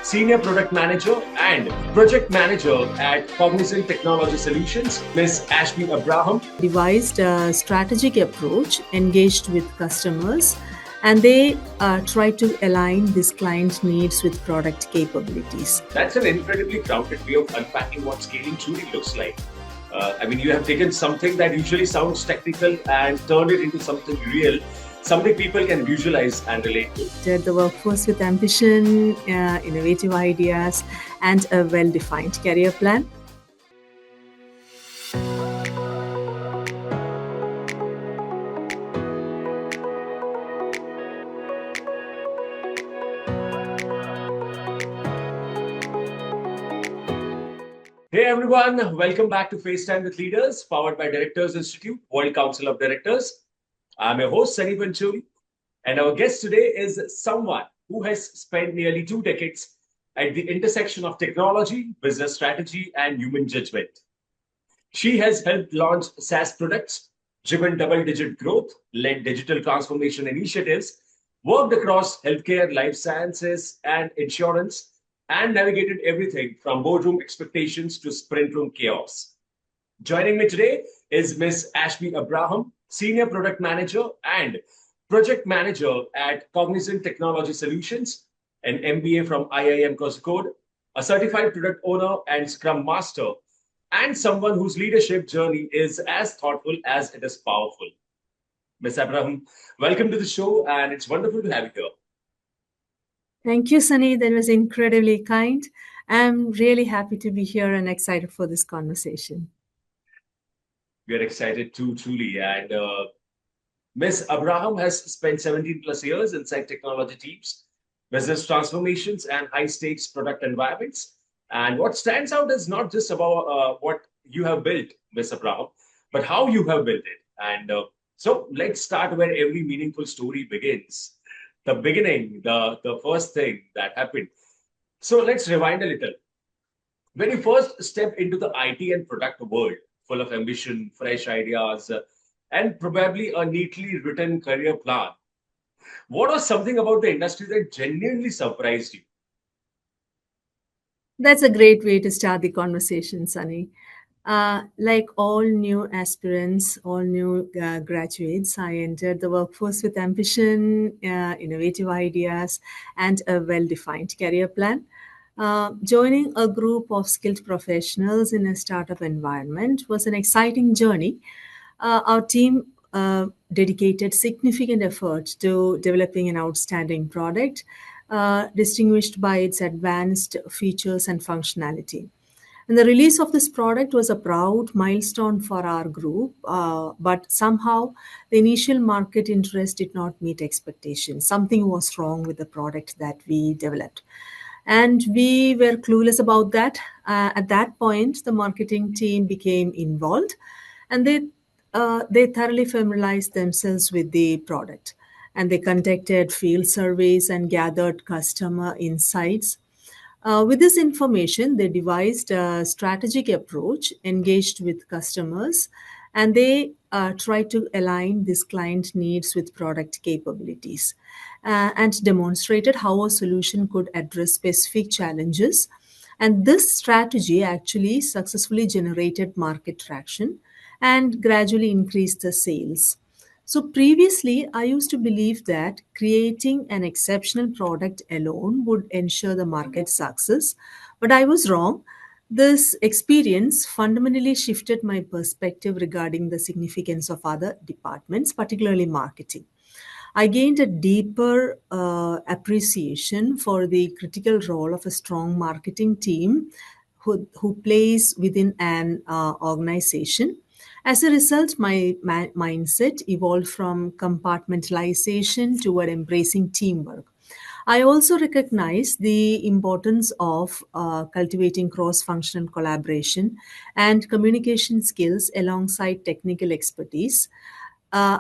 Senior Product Manager and Project Manager at Cognizant Technology Solutions, Ms. Ashby Abraham. Devised a strategic approach, engaged with customers, and they try to align this client needs with product capabilities. That's an incredibly grounded way of unpacking what scaling truly looks like. You have taken something that usually sounds technical and turned it into something real, something people can visualize and relate to. The workforce with ambition, innovative ideas, and a well-defined career plan. Hey everyone, welcome back to FaceTime with Leaders, powered by Directors Institute, World Council of Directors. I'm your host, Sunny Pancholi, and our guest today is someone who has spent nearly 2 decades at the intersection of technology, business strategy, and human judgment. She has helped launch SaaS products, driven double-digit growth, led digital transformation initiatives, worked across healthcare, life sciences, and insurance, and navigated everything from boardroom expectations to sprint room chaos. Joining me today is Ms. Ashby Abraham, Senior Product Manager and Project Manager at Cognizant Technology Solutions, an MBA from IIM Kozhikode, a certified product owner and Scrum Master, and someone whose leadership journey is as thoughtful as it is powerful. Ms. Abraham, welcome to the show, and it's wonderful to have you here. Thank you, Sunny. That was incredibly kind. I'm really happy to be here and excited for this conversation. We are excited too, truly. And Ms. Abraham has spent 17 plus years inside technology teams, business transformations, and high stakes product environments. And what stands out is not just about what you have built, Ms. Abraham, but how you have built it. And so let's start where every meaningful story begins. The beginning, the first thing that happened. So let's rewind a little. When you first stepped into the IT and product world, full of ambition, fresh ideas, and probably a neatly written career plan, what was something about the industry that genuinely surprised you? That's a great way to start the conversation, Sunny. Like all new aspirants, all new graduates, I entered the workforce with ambition, innovative ideas, and a well-defined career plan. Joining a group of skilled professionals in a startup environment was an exciting journey. Our team dedicated significant effort to developing an outstanding product, distinguished by its advanced features and functionality. And the release of this product was a proud milestone for our group, but somehow the initial market interest did not meet expectations. Something was wrong with the product that we developed. And we were clueless about that. At that point, the marketing team became involved, and they thoroughly familiarized themselves with the product. And they conducted field surveys and gathered customer insights. With this information, they devised a strategic approach, engaged with customers, and they tried to align this client needs with product capabilities and demonstrated how a solution could address specific challenges. And this strategy actually successfully generated market traction and gradually increased the sales. So previously, I used to believe that creating an exceptional product alone would ensure the market success, but I was wrong. This experience fundamentally shifted my perspective regarding the significance of other departments, particularly marketing. I gained a deeper appreciation for the critical role of a strong marketing team who plays within an organization. As a result, my mindset evolved from compartmentalization toward embracing teamwork. I also recognize the importance of cultivating cross functional collaboration and communication skills alongside technical expertise. Uh,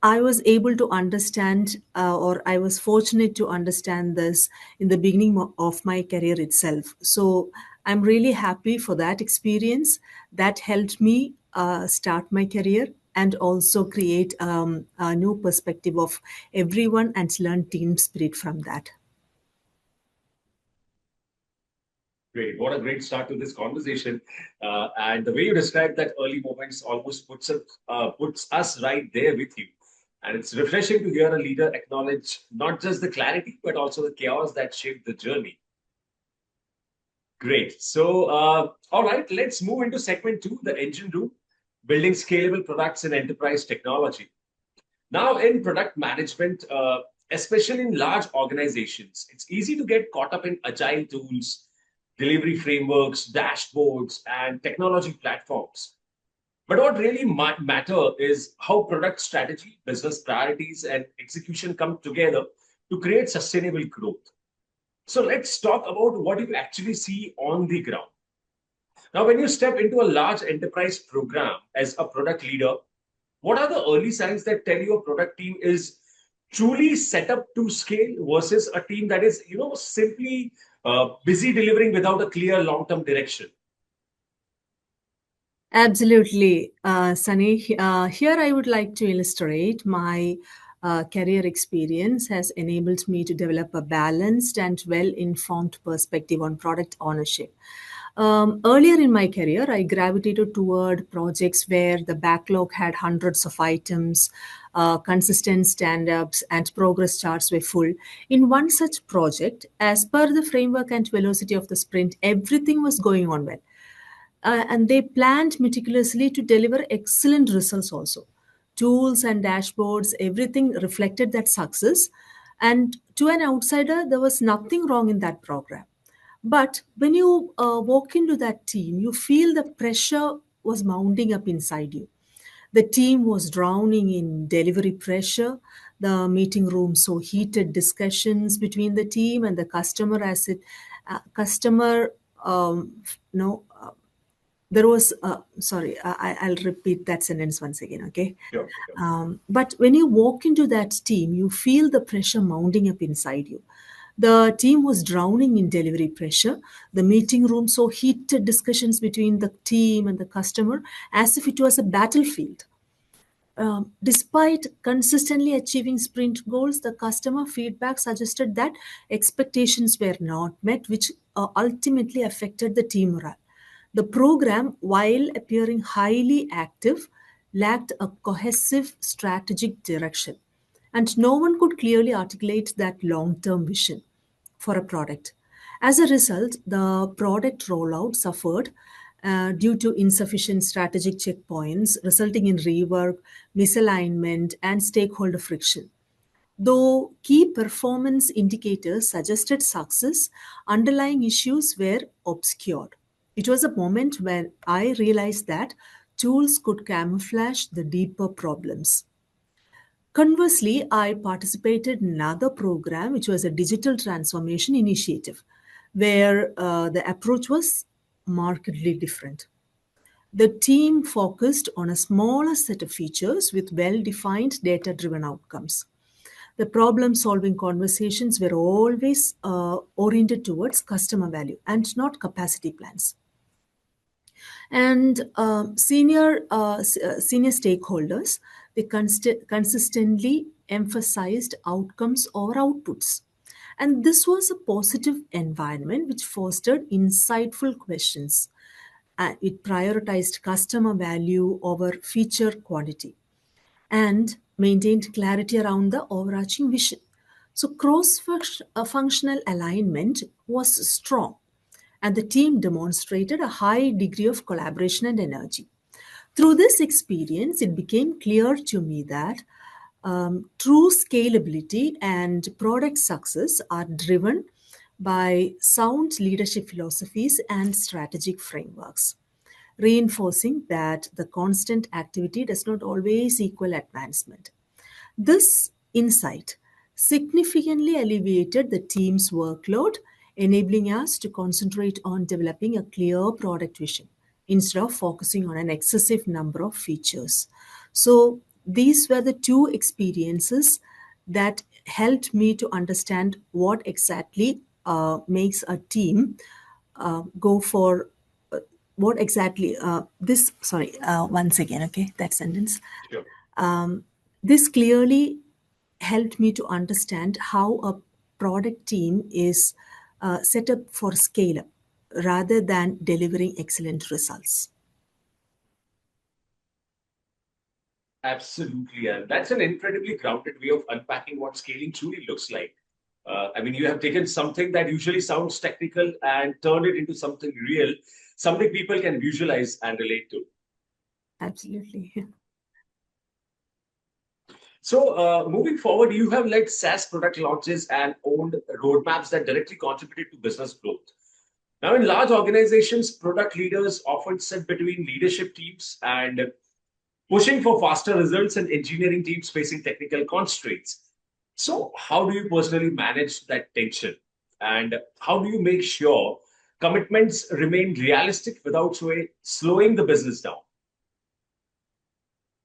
I was able to understand, or I was fortunate to understand this in the beginning of my career itself. So I'm really happy for that experience that helped me start my career and also create a new perspective of everyone and learn team spirit from that. Great. What a great start to this conversation. And the way you described that early moments almost puts us right there with you. And it's refreshing to hear a leader acknowledge not just the clarity, but also the chaos that shaped the journey. Great. So, all right, let's move into segment two, the engine room, building scalable products in enterprise technology. Now, in product management, especially in large organizations, it's easy to get caught up in agile tools, delivery frameworks, dashboards, and technology platforms. But what really matter is how product strategy, business priorities, and execution come together to create sustainable growth. So let's talk about what you actually see on the ground. Now, when you step into a large enterprise program as a product leader, what are the early signs that tell you a product team is truly set up to scale versus a team that is, simply busy delivering without a clear long-term direction? Absolutely, Sunny. Here I would like to illustrate my career experience has enabled me to develop a balanced and well-informed perspective on product ownership. Earlier in my career, I gravitated toward projects where the backlog had hundreds of items, consistent stand ups, and progress charts were full. In one such project, as per the framework and velocity of the sprint, everything was going on well, and they planned meticulously to deliver excellent results also. Tools and dashboards, everything reflected that success. And to an outsider, there was nothing wrong in that program. But when you walk into that team, you feel the pressure was mounting up inside you. The team was drowning in delivery pressure. The meeting room saw heated discussions between the team and the customer as it customer you know there was sorry, I'll repeat that sentence once again, okay? Sure. But when you walk into that team, you feel the pressure mounting up inside you. The team was drowning in delivery pressure. The meeting room saw heated discussions between the team and the customer as if it was a battlefield. Despite consistently achieving sprint goals, the customer feedback suggested that expectations were not met, which ultimately affected the team morale. The program, while appearing highly active, lacked a cohesive strategic direction, and no one could clearly articulate that long term vision for a product. As a result, the product rollout suffered due to insufficient strategic checkpoints, resulting in rework, misalignment, and stakeholder friction. Though key performance indicators suggested success, underlying issues were obscured. It was a moment when I realized that tools could camouflage the deeper problems. Conversely, I participated in another program, which was a digital transformation initiative, where the approach was markedly different. The team focused on a smaller set of features with well defined data driven outcomes. The problem solving conversations were always oriented towards customer value and not capacity plans. And senior stakeholders, they consistently emphasized outcomes over outputs. And this was a positive environment which fostered insightful questions. It prioritized customer value over feature quantity and maintained clarity around the overarching vision. So, cross functional alignment was strong, and the team demonstrated a high degree of collaboration and energy. Through this experience, it became clear to me that true scalability and product success are driven by sound leadership philosophies and strategic frameworks, reinforcing that the constant activity does not always equal advancement. This insight significantly alleviated the team's workload, enabling us to concentrate on developing a clear product vision instead of focusing on an excessive number of features. So, these were the two experiences that helped me to understand what exactly makes a team go for what exactly this sorry once again, okay, that sentence. Sure. This clearly helped me to understand how a product team is set up for scale up. rather than delivering excellent results. Absolutely. And that's an incredibly grounded way of unpacking what scaling truly looks like. I mean, you have taken something that usually sounds technical and turned it into something real, something people can visualize and relate to. Absolutely. So, moving forward, you have led SaaS product launches and owned roadmaps that directly contributed to business growth. Now, in large organizations, product leaders often sit between leadership teams and pushing for faster results and engineering teams facing technical constraints. So, how do you personally manage that tension? And how do you make sure commitments remain realistic without slowing the business down?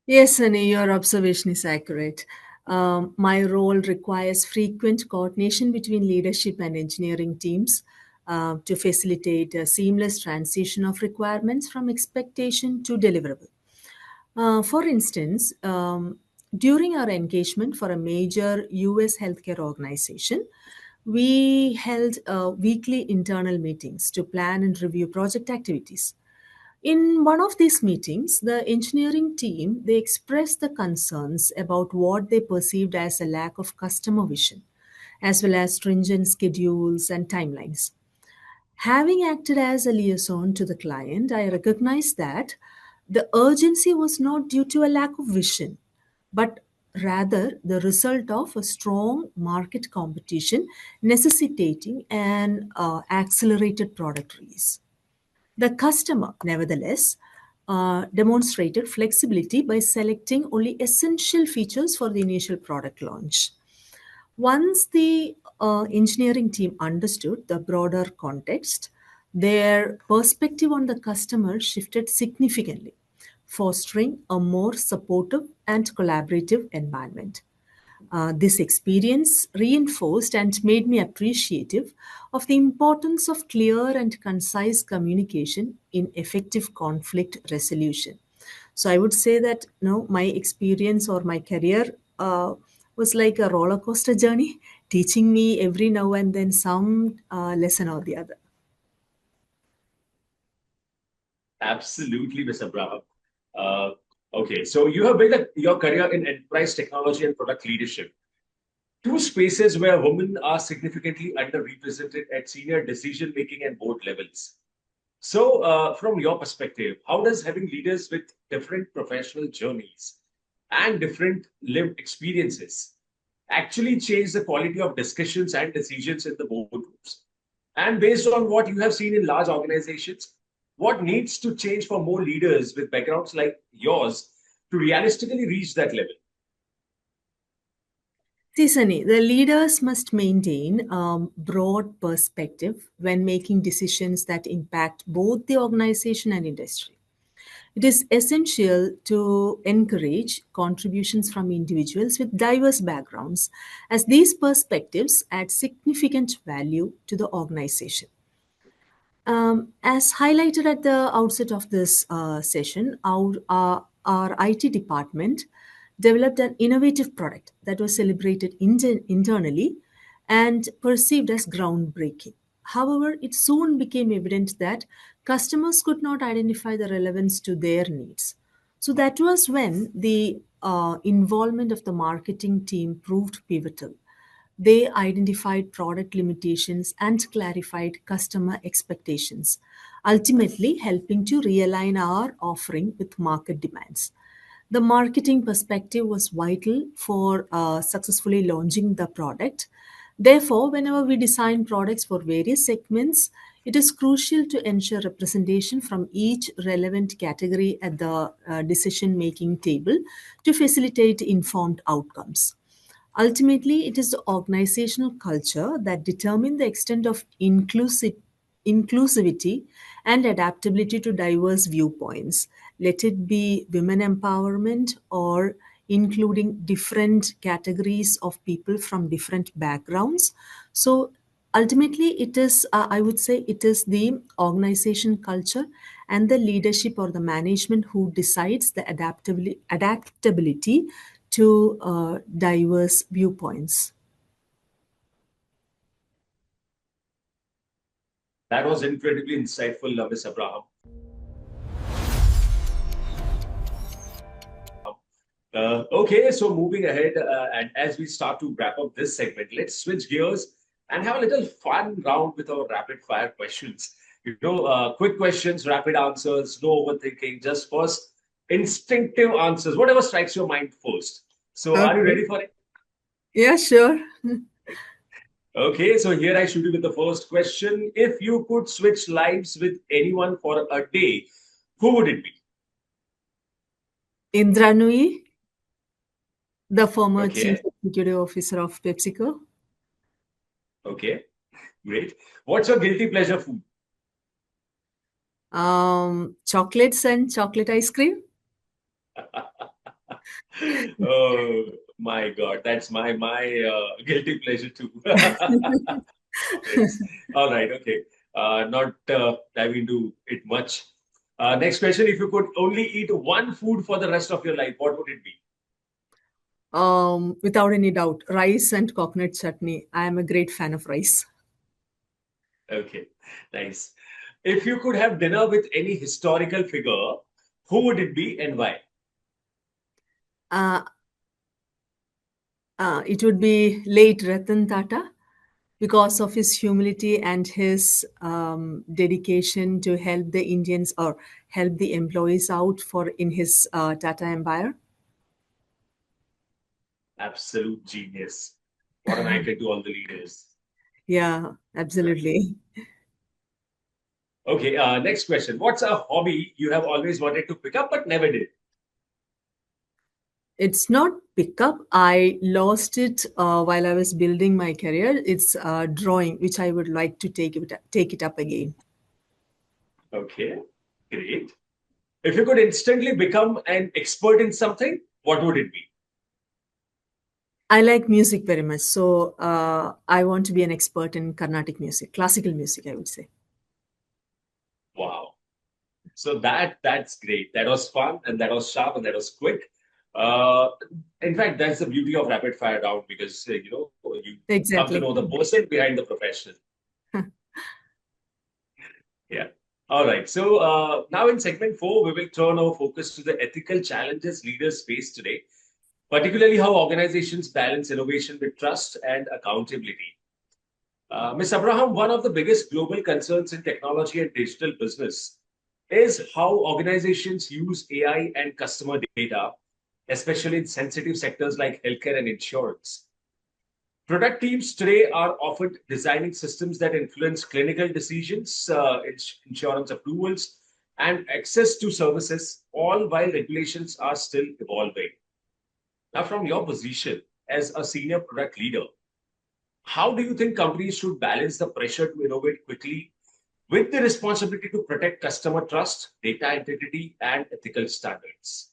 Yes, Sunny, your observation is accurate. My role requires frequent coordination between leadership and engineering teams to facilitate a seamless transition of requirements from expectation to deliverable. For instance, during our engagement for a major US healthcare organization, we held weekly internal meetings to plan and review project activities. In one of these meetings, the engineering team they expressed the concerns about what they perceived as a lack of customer vision, as well as stringent schedules and timelines. Having acted as a liaison to the client, I recognized that the urgency was not due to a lack of vision, but rather the result of a strong market competition necessitating an accelerated product release. The customer, nevertheless, demonstrated flexibility by selecting only essential features for the initial product launch. Once the engineering team understood the broader context, their perspective on the customer shifted significantly, fostering a more supportive and collaborative environment. This experience reinforced and made me appreciative of the importance of clear and concise communication in effective conflict resolution. So I would say that my experience or my career was like a roller coaster journey, teaching me every now and then some lesson or the other. Absolutely, Mr. Abraham. Uh, okay, so you have built your career in enterprise technology and product leadership, two spaces where women are significantly underrepresented at senior decision making and board levels. So, from your perspective, how does having leaders with different professional journeys and different lived experiences actually change the quality of discussions and decisions in the boardrooms? And based on what you have seen in large organizations, what needs to change for more leaders with backgrounds like yours to realistically reach that level? See, Sunny, the leaders must maintain a broad perspective when making decisions that impact both the organization and industry. It is essential to encourage contributions from individuals with diverse backgrounds, as these perspectives add significant value to the organization. As highlighted at the outset of this session, our IT department developed an innovative product that was celebrated internally and perceived as groundbreaking. However, it soon became evident that customers could not identify the relevance to their needs. So that was when the involvement of the marketing team proved pivotal. They identified product limitations and clarified customer expectations, ultimately helping to realign our offering with market demands. The marketing perspective was vital for successfully launching the product. Therefore, whenever we design products for various segments, it is crucial to ensure representation from each relevant category at the decision making table to facilitate informed outcomes. Ultimately, it is the organizational culture that determines the extent of inclusivity and adaptability to diverse viewpoints. Let it be women empowerment or including different categories of people from different backgrounds. So ultimately, it is, I would say, it is the organization culture and the leadership or the management who decides the adaptability to diverse viewpoints. That was incredibly insightful, Miss Abraham. Okay, so moving ahead, and as we start to wrap up this segment, let's switch gears and have a little fun round with our rapid fire questions. Quick questions, rapid answers, no overthinking, just first instinctive answers, whatever strikes your mind first. So, are you Okay. ready for it? Yeah, sure. Okay, so here I shoot you with the first question. If you could switch lives with anyone for a day, who would it be? Indra Nui, the former chief Okay, executive officer of PepsiCo. okay, great. What's your guilty pleasure food? Chocolates and chocolate ice cream. Oh my God, that's my guilty pleasure too. Chocolates. All right, okay. Not diving into it much. Next question: if you could only eat one food for the rest of your life, what would it be? Without any doubt, rice and coconut chutney. I am a great fan of rice. Okay, nice. If you could have dinner with any historical figure, who would it be and why? Uh, it would be late Ratan Tata because of his humility and his dedication to help the Indians or help the employees out for in his Tata Empire. Absolute genius. What an icon to all the leaders. Yeah, Right. absolutely. Okay, next question. What's a hobby you have always wanted to pick up but never did? It's not pickup. I lost it while I was building my career. It's drawing, which I would like to take it up again. Okay, great. If you could instantly become an expert in something, what would it be? I like music very much, so I want to be an expert in Carnatic music, classical music, I would say. Wow. So that's great. That was fun and that was sharp and that was quick. Uh, in fact, that's the beauty of rapid fire round because you come to Exactly. know the person behind the profession. Yeah. All right. So now in segment four, we will turn our focus to the ethical challenges leaders face today, particularly how organizations balance innovation with trust and accountability. Ms. Abraham, one of the biggest global concerns in technology and digital business is how organizations use AI and customer data, especially in sensitive sectors like healthcare and insurance. Product teams today are often designing systems that influence clinical decisions, insurance approvals, and access to services, all while regulations are still evolving. Now, from your position as a senior product leader, how do you think companies should balance the pressure to innovate quickly with the responsibility to protect customer trust, data integrity, and ethical standards?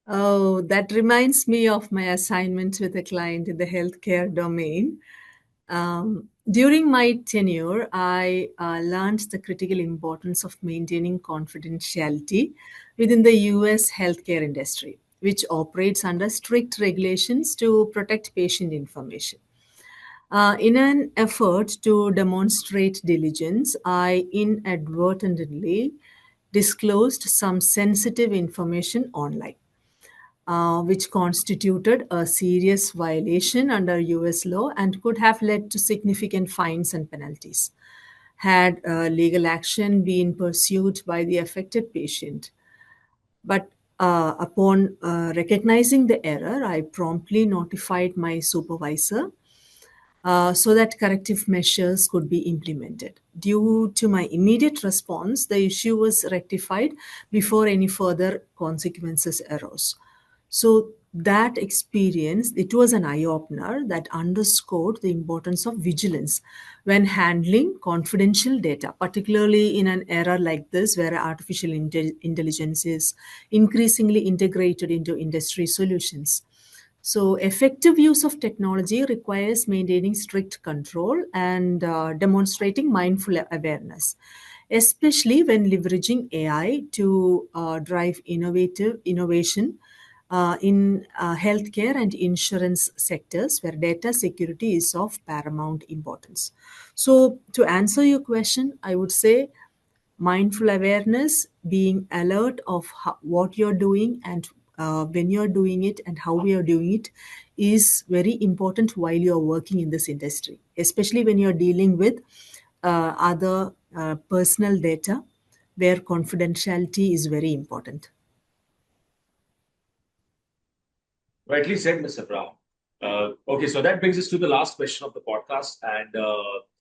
Oh, that reminds me of my assignment with a client in the healthcare domain. During my tenure, I learned the critical importance of maintaining confidentiality within the US healthcare industry, which operates under strict regulations to protect patient information. In an effort to demonstrate diligence, I inadvertently disclosed some sensitive information online, which constituted a serious violation under US law and could have led to significant fines and penalties. Had legal action been pursued by the affected patient. But upon recognizing the error, I promptly notified my supervisor so that corrective measures could be implemented. Due to my immediate response, the issue was rectified before any further consequences arose. So that experience, it was an eye-opener that underscored the importance of vigilance when handling confidential data, particularly in an era like this where artificial intelligence is increasingly integrated into industry solutions. So, effective use of technology requires maintaining strict control and demonstrating mindful awareness, especially when leveraging AI to drive innovation in healthcare and insurance sectors where data security is of paramount importance. So, to answer your question, I would say mindful awareness, being alert of what you're doing and when you're doing it and how we are doing it is very important while you're working in this industry, especially when you're dealing with other personal data where confidentiality is very important. Rightly said, Mr. Brown. Okay, so that brings us to the last question of the podcast. And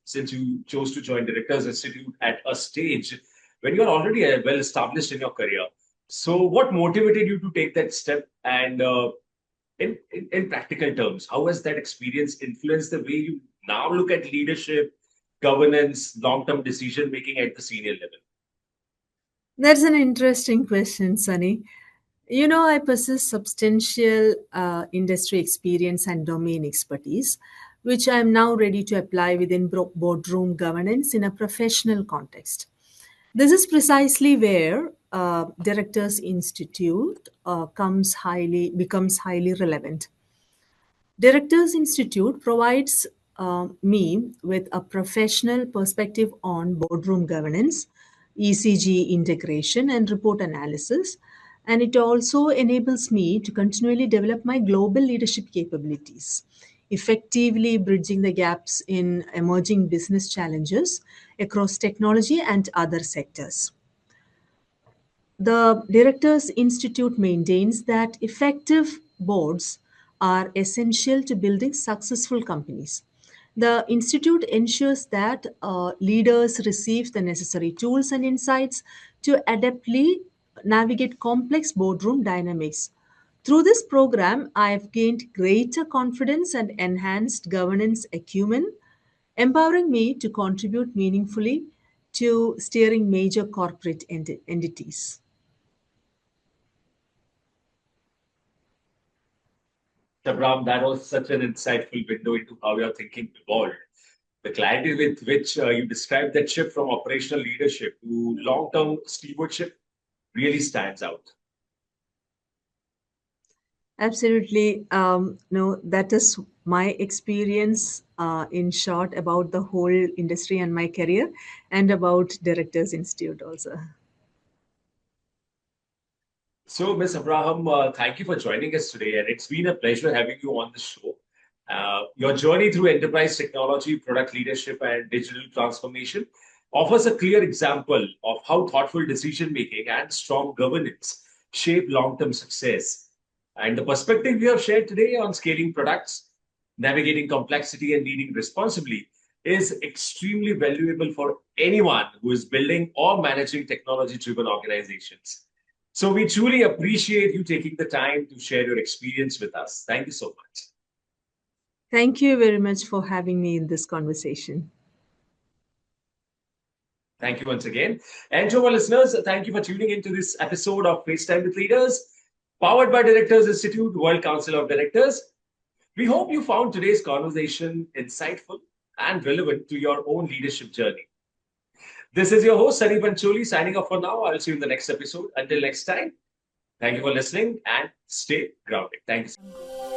since you chose to join Directors Institute at a stage when you're already well established in your career, so what motivated you to take that step? And in practical terms, how has that experience influenced the way you now look at leadership, governance, long-term decision making at the senior level? That's an interesting question, Sunny. You know, I possess substantial industry experience and domain expertise, which I am now ready to apply within boardroom governance in a professional context. This is precisely where Directors Institute becomes highly relevant. Directors Institute provides me with a professional perspective on boardroom governance, ECG integration, and report analysis. And it also enables me to continually develop my global leadership capabilities, effectively bridging the gaps in emerging business challenges across technology and other sectors. The Directors Institute maintains that effective boards are essential to building successful companies. The Institute ensures that leaders receive the necessary tools and insights to adeptly navigate complex boardroom dynamics. Through this program, I have gained greater confidence and enhanced governance acumen, empowering me to contribute meaningfully to steering major corporate entities. Sabram, that was such an insightful window into how your thinking evolved. The clarity with which you described that shift from operational leadership to long-term stewardship really stands out. Absolutely. No, that is my experience in short about the whole industry and my career and about Directors Institute also. So, Ms. Abraham, thank you for joining us today, and it's been a pleasure having you on the show. Your journey through enterprise technology, product leadership, and digital transformation offers a clear example of how thoughtful decision making and strong governance shape long term success. And the perspective you have shared today on scaling products, navigating complexity, and leading responsibly is extremely valuable for anyone who is building or managing technology driven organizations. So we truly appreciate you taking the time to share your experience with us. Thank you so much. Thank you very much for having me in this conversation. Thank you once again. And to our listeners, thank you for tuning into this episode of FaceTime with Leaders, powered by Directors Institute, World Council of Directors. We hope you found today's conversation insightful and relevant to your own leadership journey. This is your host, Sunny Pancholi, signing off for now. I'll see you in the next episode. Until next time, thank you for listening and stay grounded. Thank you.